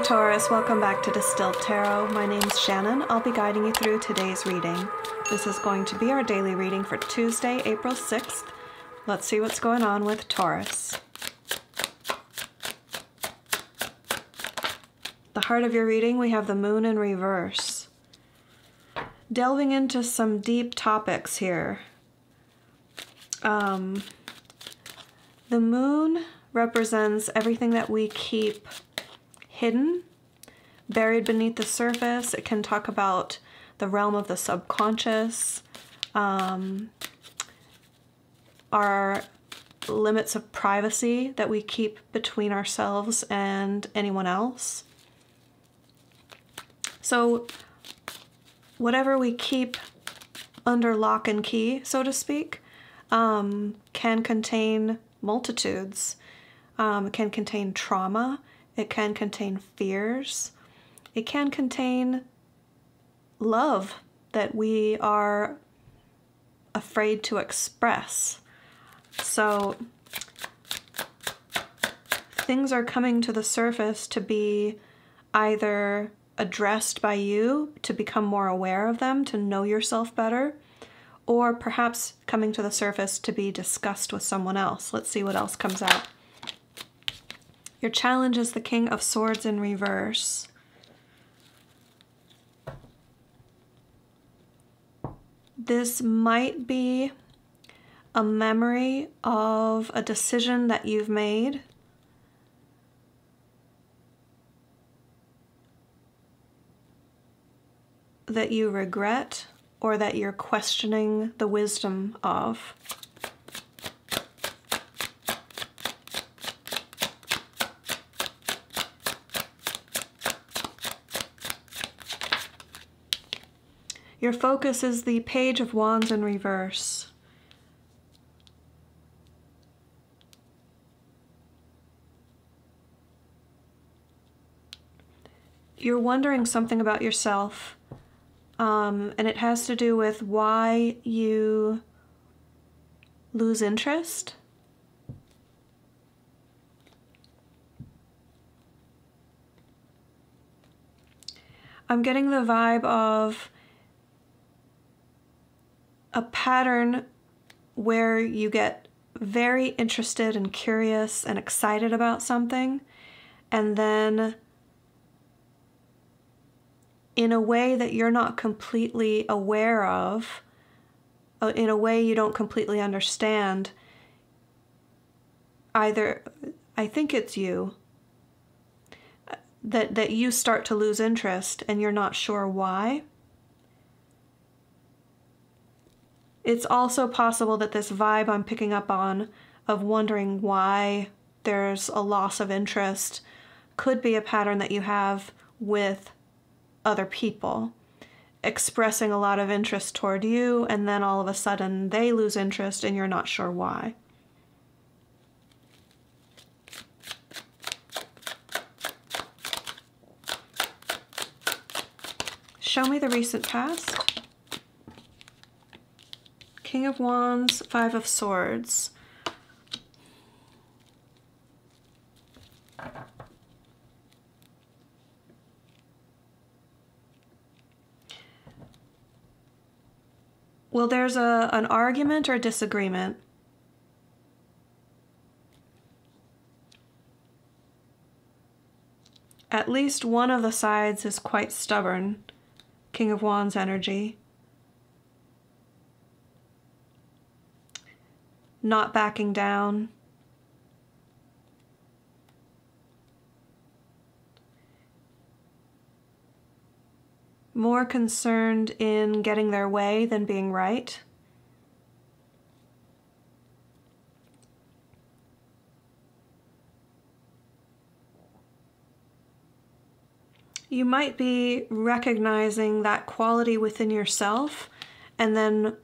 Taurus, welcome back to Distilled Tarot. My name's Shannon. I'll be guiding you through today's reading. This is going to be our daily reading for Tuesday, April 6th. Let's see what's going on with Taurus. The heart of your reading, we have the moon in reverse. Delving into some deep topics here. The moon represents everything that we keep hidden, buried beneath the surface. It can talk about the realm of the subconscious, our limits of privacy that we keep between ourselves and anyone else. So whatever we keep under lock and key, so to speak, can contain multitudes. It can contain trauma. It can contain fears. It can contain love that we are afraid to express. So things are coming to the surface to be either addressed by you to become more aware of them, to know yourself better, or perhaps coming to the surface to be discussed with someone else. Let's see what else comes out. Your challenge is the King of Swords in reverse. This might be a memory of a decision that you've made that you regret or that you're questioning the wisdom of. Your focus is the Page of Wands in reverse. You're wondering something about yourself, and it has to do with why you lose interest. I'm getting the vibe of a pattern where you get very interested and curious and excited about something, and then in a way that you're not completely aware of, in a way you don't completely understand, either, I think it's you, that you start to lose interest and you're not sure why. It's also possible that this vibe I'm picking up on of wondering why there's a loss of interest could be a pattern that you have with other people, expressing a lot of interest toward you, and then all of a sudden they lose interest and you're not sure why. Show me the recent past. King of Wands, Five of Swords. Well, there's an argument or disagreement. At least one of the sides is quite stubborn. King of Wands energy. Not backing down. More concerned in getting their way than being right. You might be recognizing that quality within yourself and then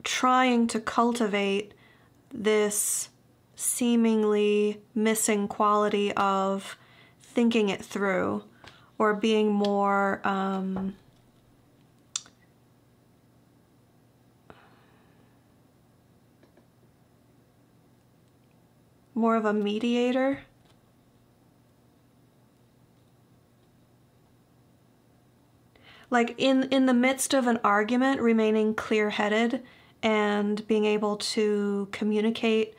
trying to cultivate this seemingly missing quality of thinking it through or being more more of a mediator. Like in the midst of an argument, remaining clear-headed and being able to communicate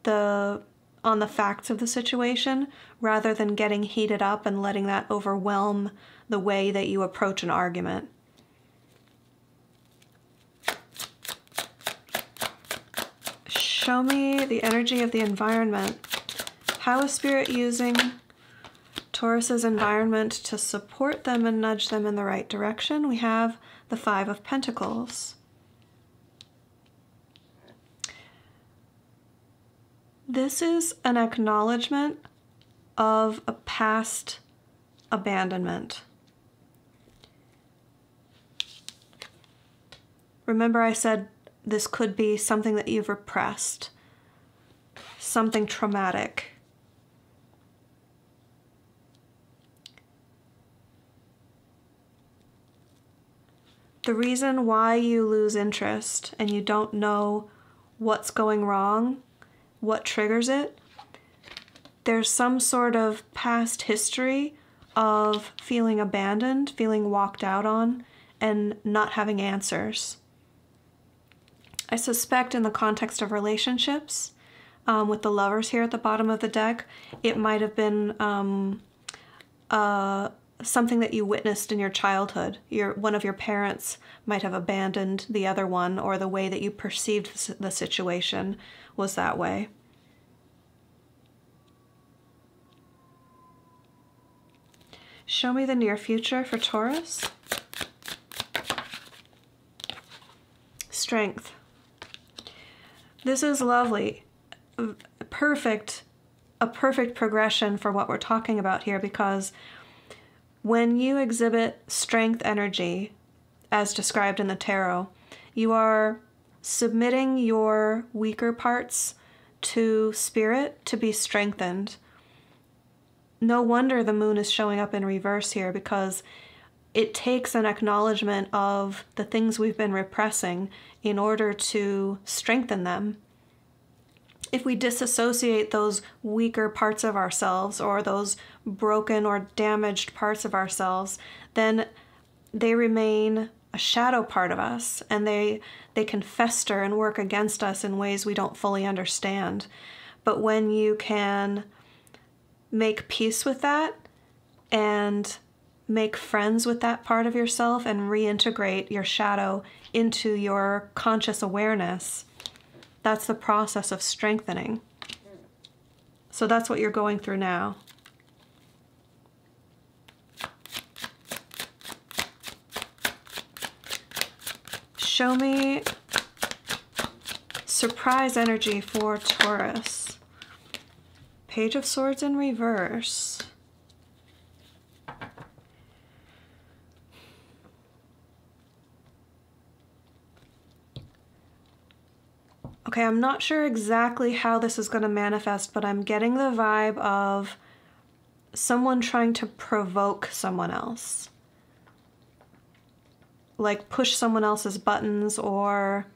on the facts of the situation rather than getting heated up and letting that overwhelm the way that you approach an argument. Show me the energy of the environment. How is Spirit using Taurus's environment to support them and nudge them in the right direction? We have the Five of Pentacles. This is an acknowledgement of a past abandonment. Remember, I said this could be something that you've repressed, something traumatic. The reason why you lose interest and you don't know what's going wrong, what triggers it, there's some sort of past history of feeling abandoned, feeling walked out on, and not having answers. I suspect in the context of relationships, with the Lovers here at the bottom of the deck, it might have been something that you witnessed in your childhood. One of your parents might have abandoned the other one, or the way that you perceived the situation was that way. Show me the near future for Taurus. Strength. This is lovely. A perfect progression for what we're talking about here, because when you exhibit strength energy, as described in the tarot, you are submitting your weaker parts to Spirit to be strengthened. No wonder the moon is showing up in reverse here, because it takes an acknowledgement of the things we've been repressing in order to strengthen them. If we disassociate those weaker parts of ourselves, or those broken or damaged parts of ourselves, then they remain a shadow part of us, and they can fester and work against us in ways we don't fully understand. But when you can make peace with that and make friends with that part of yourself and reintegrate your shadow into your conscious awareness, that's the process of strengthening. So that's what you're going through now. Show me surprise energy for Taurus. Page of Swords in reverse. Okay, I'm not sure exactly how this is going to manifest, but I'm getting the vibe of someone trying to provoke someone else. Like push someone else's buttons, or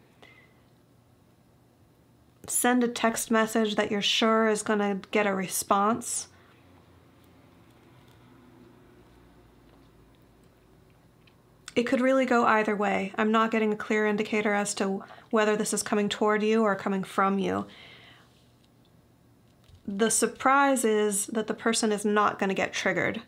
send a text message that you're sure is going to get a response. It could really go either way. I'm not getting a clear indicator as to whether this is coming toward you or coming from you. The surprise is that the person is not going to get triggered.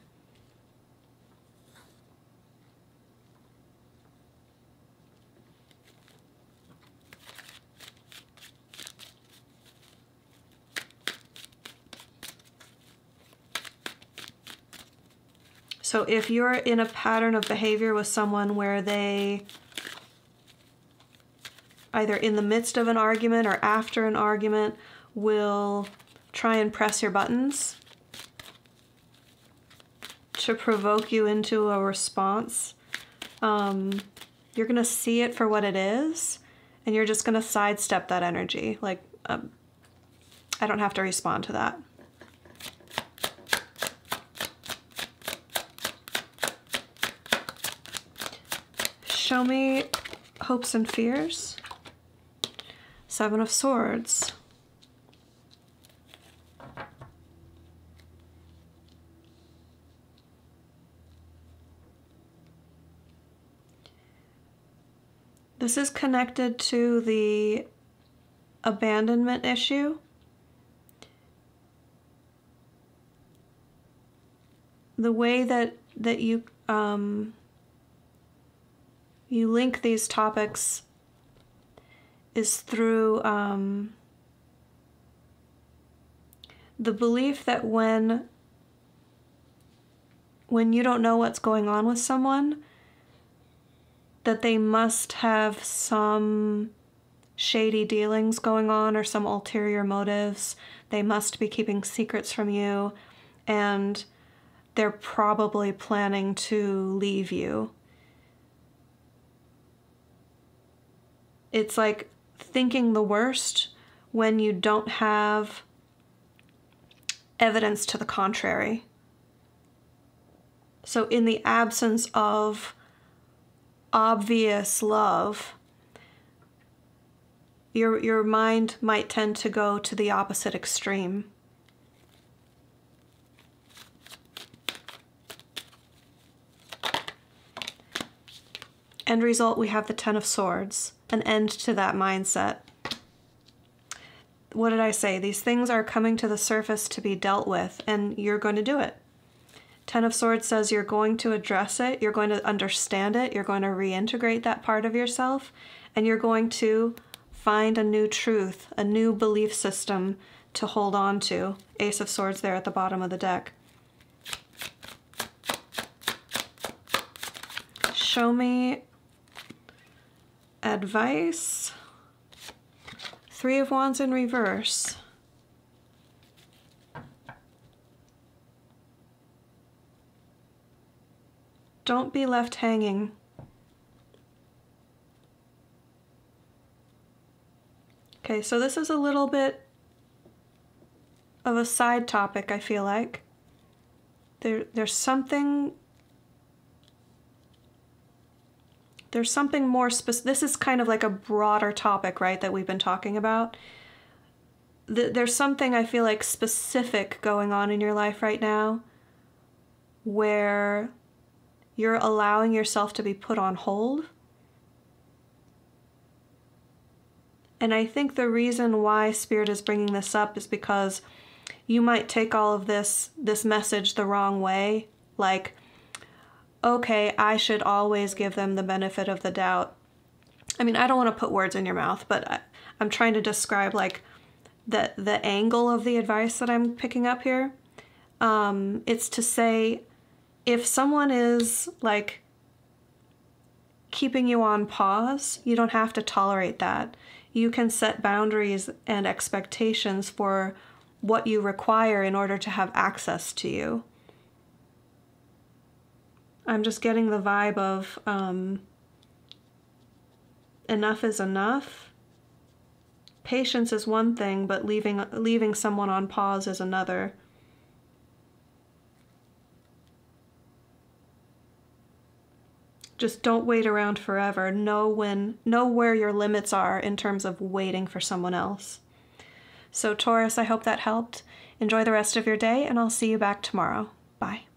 So if you're in a pattern of behavior with someone where they, either in the midst of an argument or after an argument, will try and press your buttons to provoke you into a response, you're going to see it for what it is, and you're just going to sidestep that energy. Like, I don't have to respond to that. Show me hopes and fears. Seven of Swords. This is connected to the abandonment issue. The way that you you link these topics is through the belief that when you don't know what's going on with someone, that they must have some shady dealings going on or some ulterior motives. They must be keeping secrets from you, and they're probably planning to leave you. It's like thinking the worst when you don't have evidence to the contrary. So in the absence of obvious love, your mind might tend to go to the opposite extreme. End result, we have the Ten of Swords, an end to that mindset. What did I say? These things are coming to the surface to be dealt with, and you're going to do it. Ten of Swords says you're going to address it, you're going to understand it, you're going to reintegrate that part of yourself, and you're going to find a new truth, a new belief system to hold on to. Ace of Swords there at the bottom of the deck. Show me advice. Three of Wands in reverse. Don't be left hanging. Okay, so this is a little bit of a side topic, I feel like. There's something more specific. This is kind of like a broader topic, right, that we've been talking about. There's something I feel like specific going on in your life right now where you're allowing yourself to be put on hold. And I think the reason why Spirit is bringing this up is because you might take all of this message the wrong way. Like, okay, I should always give them the benefit of the doubt. I mean, I don't want to put words in your mouth, but I'm trying to describe like the angle of the advice that I'm picking up here. It's to say, if someone is like keeping you on pause, you don't have to tolerate that. You can set boundaries and expectations for what you require in order to have access to you. I'm just getting the vibe of enough is enough. Patience is one thing, but leaving someone on pause is another. Just don't wait around forever. Know where your limits are in terms of waiting for someone else. So Taurus, I hope that helped. Enjoy the rest of your day, and I'll see you back tomorrow. Bye.